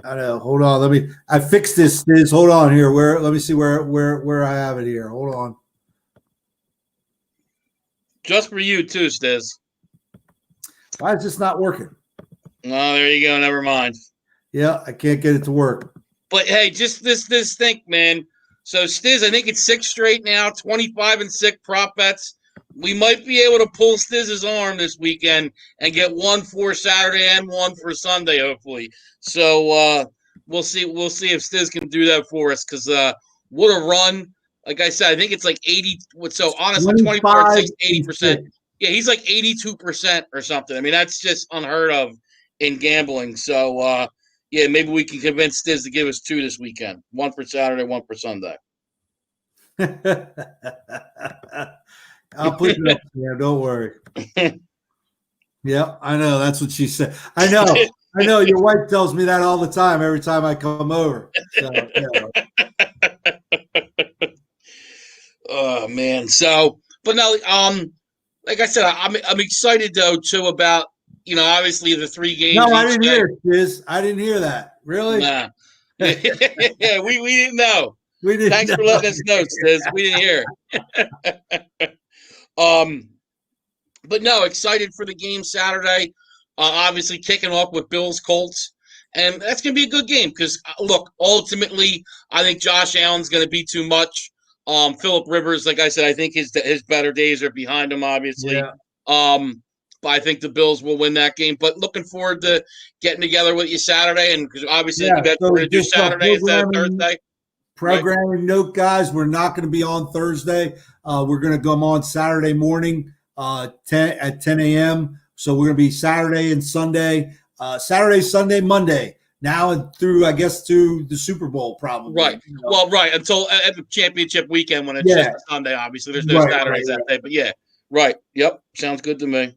I know. Hold on. I fixed this. Hold on here. Let me see where I have it here. Hold on. Just for you too, Stiz. Why is this not working? Oh, there you go. Never mind. Yeah, I can't get it to work. But hey, just this think, man. So Stiz, I think it's 6 straight now, 25 and 6 prop bets. We might be able to pull Stiz's arm this weekend and get one for Saturday and one for Sunday, hopefully. So we'll see. We'll see if Stiz can do that for us because what a run! Like I said, I think it's like 80. So honestly, 24 and 6, 80%. Yeah, he's like 82% or something. I mean, that's just unheard of in gambling. So yeah, maybe we can convince Stiz to give us 2 this weekend. One for Saturday, one for Sunday. I'll put it up there. Don't worry. Yeah, I know. That's what she said. I know. I know. Your wife tells me that all the time. Every time I come over. So, Oh man. So, but no. Like I said, I'm excited though too about obviously the 3 games. No, I didn't hear it, Liz. I didn't hear that. Really? Nah. Yeah, we didn't know. We didn't. Thanks for letting us know, Stiz. We didn't hear. But no, excited for the game Saturday. Obviously, kicking off with Bills Colts, and that's going to be a good game because look, ultimately, I think Josh Allen's going to be too much. Phillip Rivers, like I said, I think his better days are behind him. Obviously, Yeah. But I think the Bills will win that game. But looking forward to getting together with you Saturday, and because obviously we're going to do Saturday instead of Thursday. Programming note, guys, we're not going to be on Thursday. We're going to come on Saturday morning at 10 a.m. So we're going to be Saturday and Sunday, Saturday, Sunday, Monday, now and through, I guess, to the Super Bowl probably. Right. Well, right, until at the championship weekend when it's just a Sunday, obviously. There's no Saturdays that day. But, yeah, right. Yep, sounds good to me.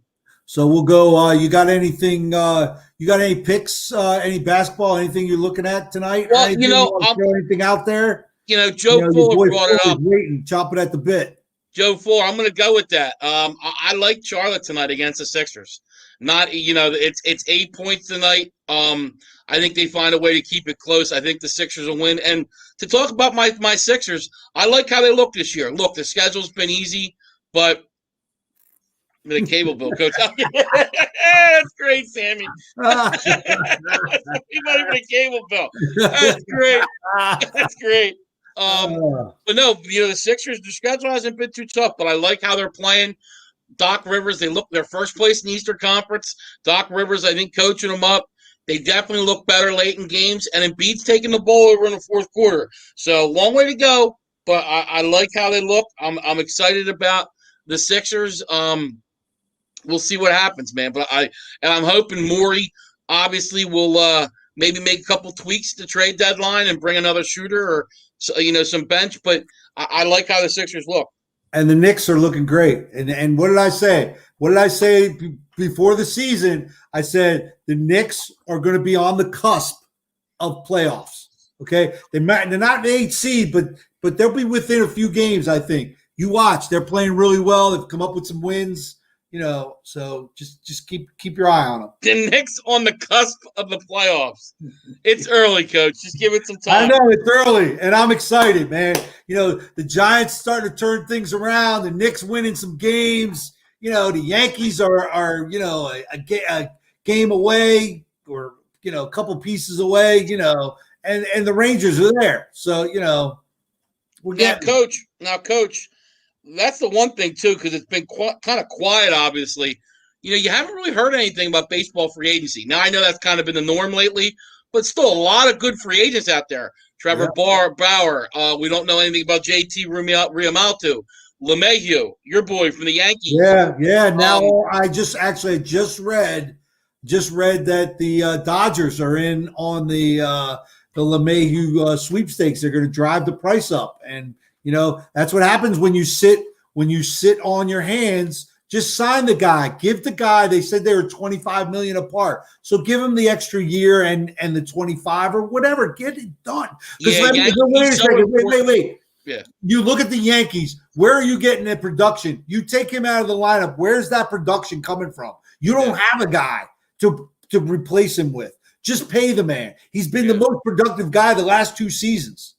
So we'll go. You got anything? You got any picks? Any basketball? Anything you're looking at tonight? Well, throw anything out there? Joe Fuller brought it up. Waiting, chomping at the bit. Joe Fuller, I'm going to go with that. I like Charlotte tonight against the Sixers. Not, it's 8 points tonight. I think they find a way to keep it close. I think the Sixers will win. And to talk about my Sixers, I like how they look this year. Look, the schedule's been easy, but. The cable bill, Coach. That's great, Sammy. You might even a cable bill. That's great. That's great. But no, the Sixers, their schedule hasn't been too tough, but I like how they're playing. Doc Rivers, they're first place in the Eastern Conference. Doc Rivers, I think, coaching them up. They definitely look better late in games, and Embiid's taking the ball over in the fourth quarter. So long way to go, but I like how they look. I'm excited about the Sixers. We'll see what happens, man. But I'm hoping Morey obviously will maybe make a couple tweaks to trade deadline and bring another shooter or some bench. But I like how the Sixers look. And the Knicks are looking great. And what did I say? What did I say before the season? I said the Knicks are going to be on the cusp of playoffs. Okay, they're not an 8 seed, but they'll be within a few games. I think. You watch; they're playing really well. They've come up with some wins. So just keep your eye on them. The Knicks on the cusp of the playoffs. It's early, Coach. Just give it some time. I know it's early, and I'm excited, man. The Giants starting to turn things around. The Knicks winning some games. The Yankees are a game away or a couple pieces away. And the Rangers are there. So we're getting Coach. That's the one thing, too, because it's been kind of quiet, obviously. You haven't really heard anything about baseball free agency. Now, I know that's kind of been the norm lately, but still a lot of good free agents out there. Trevor Bauer. We don't know anything about JT Realmuto. LeMahieu, your boy from the Yankees. Yeah. Now I just read that the Dodgers are in on the LeMahieu sweepstakes. They're going to drive the price up, and that's what happens when you sit on your hands. Just sign the guy. Give the guy. They said they were $25 million apart, so give him the extra year and the 25 or whatever. Get it done. Wait. Yeah. You look at the Yankees. Where are you getting that production? You take him out of the lineup. Where's that production coming from? You don't have a guy to replace him with. Just pay the man. He's been the most productive guy the last 2 seasons.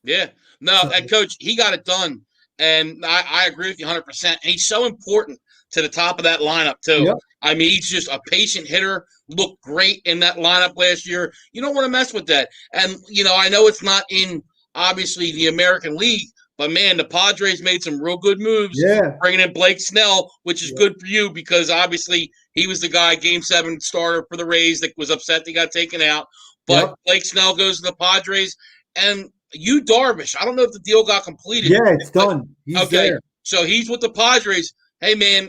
Yeah. No, and Coach, he got it done. And I agree with you 100%. And he's so important to the top of that lineup, too. Yep. I mean, he's just a patient hitter, looked great in that lineup last year. You don't want to mess with that. And, I know it's not in, obviously, the American League, but, man, the Padres made some real good moves. Yeah. Bringing in Blake Snell, which is good for you because, obviously, he was the guy, Game 7 starter for the Rays that was upset they got taken out. But Blake Snell goes to the Padres. And Yu Darvish, I don't know if the deal got completed. Yeah, it's done. He's there. So he's with the Padres. Hey, man,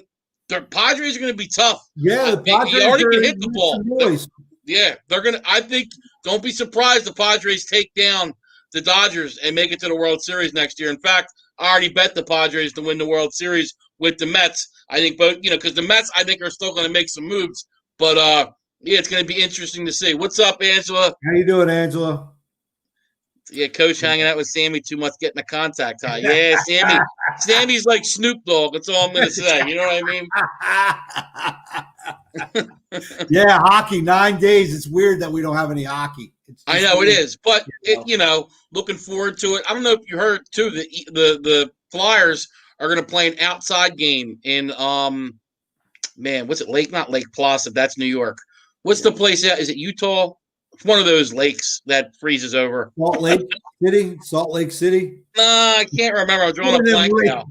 the Padres are going to be tough. Yeah, the Padres he already can hit the ball. They're going to – I think – don't be surprised the Padres take down the Dodgers and make it to the World Series next year. In fact, I already bet the Padres to win the World Series with the Mets. I think both – because the Mets, I think, are still going to make some moves. But, it's going to be interesting to see. What's up, Angela? How you doing, Angela? Yeah, Coach hanging out with Sammy too much, getting a contact high. Yeah, Sammy's like Snoop Dogg. That's all I'm going to say. You know what I mean? Yeah, hockey, 9 days. It's weird that we don't have any hockey. I know weird. It is, but looking forward to it. I don't know if you heard too. The Flyers are going to play an outside game in what's it? Not Lake Placid. That's New York. What's the place out? Is it Utah? It's one of those lakes that freezes over. Salt Lake City. I can't remember. I'm drawing a blank now.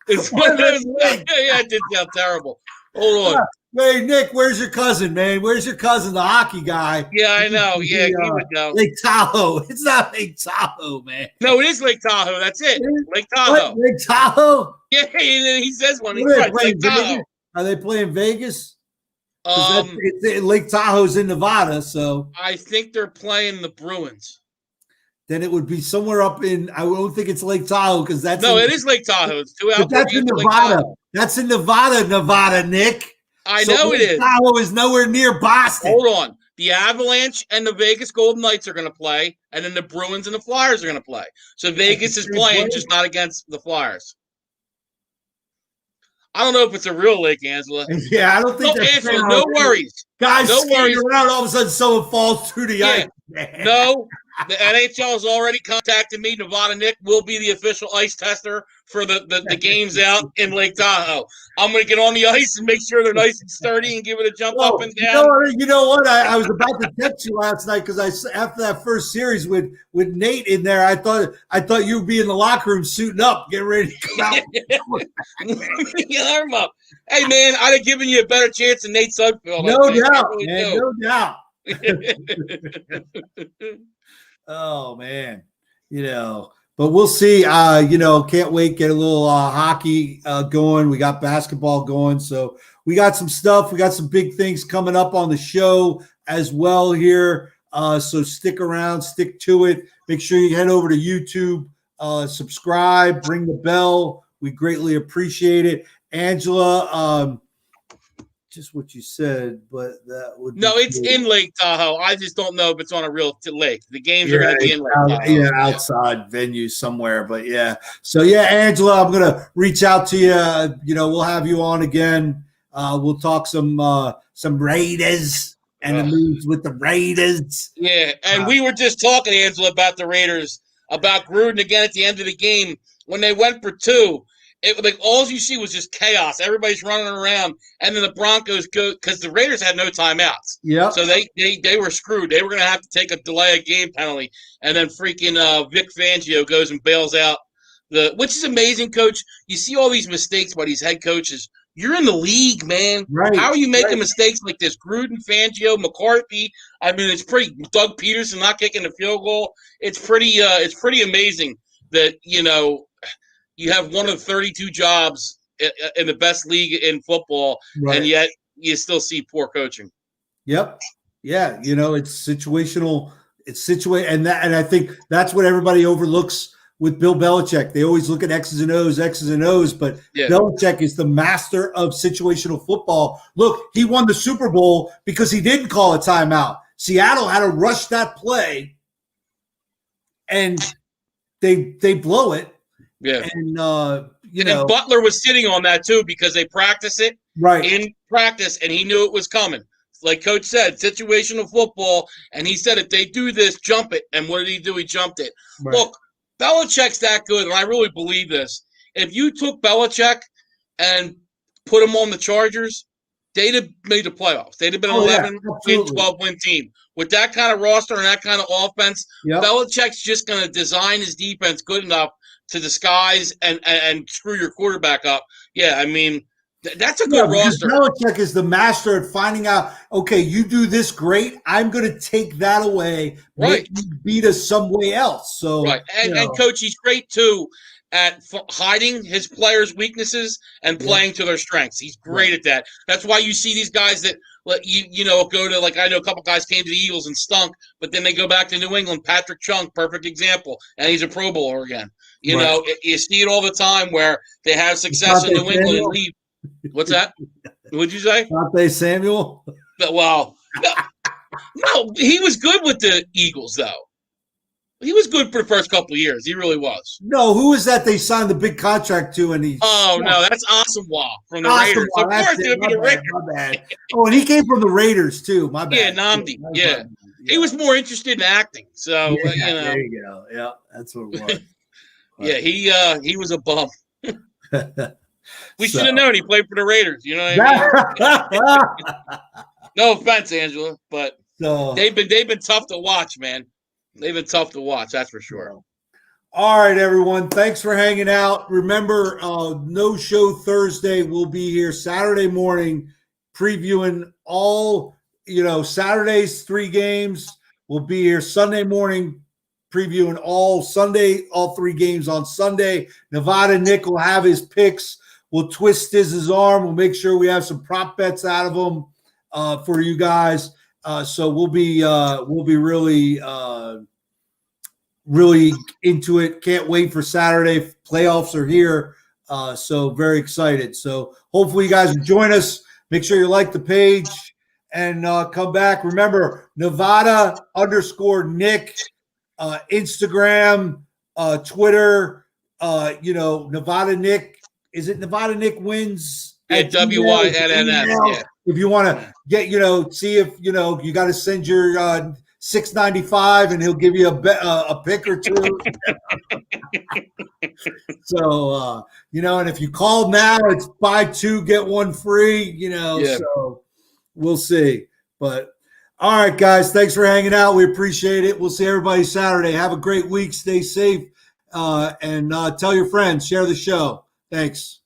It's one of those lakes. Yeah, it did sound terrible. Hold on. Hey, Nick, where's your cousin, man? Where's your cousin, the hockey guy? Yeah, I know. Yeah, he would know. Lake Tahoe. It's not Lake Tahoe, man. No, it is Lake Tahoe. That's it. Lake Tahoe. What? Lake Tahoe? Yeah, he says one. He's right. Lake Tahoe. Are they playing Vegas? Lake Tahoe's in Nevada, so I think they're playing the Bruins. Then it would be somewhere up in. I don't think it's Lake Tahoe because that's it is Lake Tahoe. It's 2 hours. That's in Nevada. That's in Nevada, Nick. I know it is. Tahoe is nowhere near Boston. Hold on. The Avalanche and the Vegas Golden Knights are going to play, and then the Bruins and the Flyers are going to play. So Vegas is playing, just not against the Flyers. I don't know if it's a real lake, Angela. Yeah, I don't think that's Angela, no worries. Guys, no worries. Around, all of a sudden someone falls through the ice. No, the NHL has already contacted me. Nevada Nick will be the official ice tester for the games out in Lake Tahoe. I'm going to get on the ice and make sure they're nice and sturdy and give it a jump up and down. You know what? I was about to text you last night because after that first series with Nate in there, I thought you would be in the locker room suiting up, getting ready to come out. Arm up. Hey, man, I'd have given you a better chance than Nate Sudfeld. No doubt, man. No doubt. Oh, man. But we'll see. Can't wait. Get a little hockey going. We got basketball going. So we got some stuff. We got some big things coming up on the show as well here. So stick around, stick to it. Make sure you head over to YouTube, subscribe, ring the bell. We greatly appreciate it. Angela, just what you said, but that would it's in Lake Tahoe. I just don't know if it's on a real lake. The games are going to be in Lake Tahoe. Yeah, outside venue somewhere. But yeah. So yeah, Angela, I'm going to reach out to you. We'll have you on again. We'll talk some Raiders and the moves with the Raiders. Yeah, and we were just talking, Angela, about the Raiders, about Gruden again at the end of the game when they went for 2. It like all you see was just chaos. Everybody's running around, and then the Broncos go because the Raiders had no timeouts. Yeah, so they were screwed. They were going to have to take a delay of game penalty, and then freaking Vic Fangio goes and bails out which is amazing, Coach. You see all these mistakes by these head coaches. You're in the league, man. Right. How are you making mistakes like this? Gruden, Fangio, McCarthy. I mean, it's pretty. Doug Peterson not kicking the field goal. It's pretty amazing that you have one of 32 jobs in the best league in football, and yet you still see poor coaching. Yep. Yeah. It's situational. And I think that's what everybody overlooks with Bill Belichick. They always look at X's and O's, but Belichick is the master of situational football. Look, he won the Super Bowl because he didn't call a timeout. Seattle had to rush that play, and they blow it. Yeah. And and Butler was sitting on that too because they practice it in practice, and he knew it was coming. Like Coach said, situational football, and he said if they do this, jump it. And what did he do? He jumped it. Right. Look, Belichick's that good, and I really believe this. If you took Belichick and put him on the Chargers, they'd have made the playoffs. They'd have been an 11-win, 12-win team. With that kind of roster and that kind of offense, Belichick's just going to design his defense good enough to disguise and screw your quarterback up. Yeah, I mean, that's a good roster. Belichick is the master at finding out, okay, you do this great, I'm going to take that away, make you beat us some way else. So, and Coach, he's great too at hiding his players' weaknesses and playing to their strengths. He's great at that. That's why you see these guys that go to, like, I know a couple guys came to the Eagles and stunk, but then they go back to New England. Patrick Chung, perfect example, and he's a Pro Bowler again. You see it all the time where they have success in New England and leave. What's that? What'd you say? Dante Samuel? Well, no, he was good with the Eagles, though. He was good for the first couple of years. He really was. No, who was that they signed the big contract to? And no, that's Asamoah from the Raiders. Of course, it would be the Raiders. My bad. Oh, and he came from the Raiders, too. My bad. Yeah, Namdi. Yeah. He was more interested in acting. So, There you go. Yeah, that's what it was. He was a bum. We should have known he played for the Raiders. You know what I mean? No offense, Angela, but they've been tough to watch, man. They've been tough to watch, that's for sure. All right, everyone. Thanks for hanging out. Remember, no show Thursday. We'll be here Saturday morning previewing all, Saturday's 3 games. We'll be here Sunday morning previewing all 3 games on Sunday. Nevada Nick will have his picks. We'll twist Stiz's arm. We'll make sure we have some prop bets out of him for you guys. So we'll be really into it. Can't wait for Saturday. Playoffs are here. So very excited. So hopefully you guys will join us. Make sure you like the page and come back. Remember, Nevada_Nick, Instagram, Twitter, Nevada Nick. Is it Nevada Nick Wins? Yeah, WYNNS. Yeah. If you want to get, see if, you got to send your $6.95 and he'll give you a pick or two. So, and if you call now, it's buy 2, get 1 free, so we'll see. But all right, guys, thanks for hanging out. We appreciate it. We'll see everybody Saturday. Have a great week. Stay safe and tell your friends, share the show. Thanks.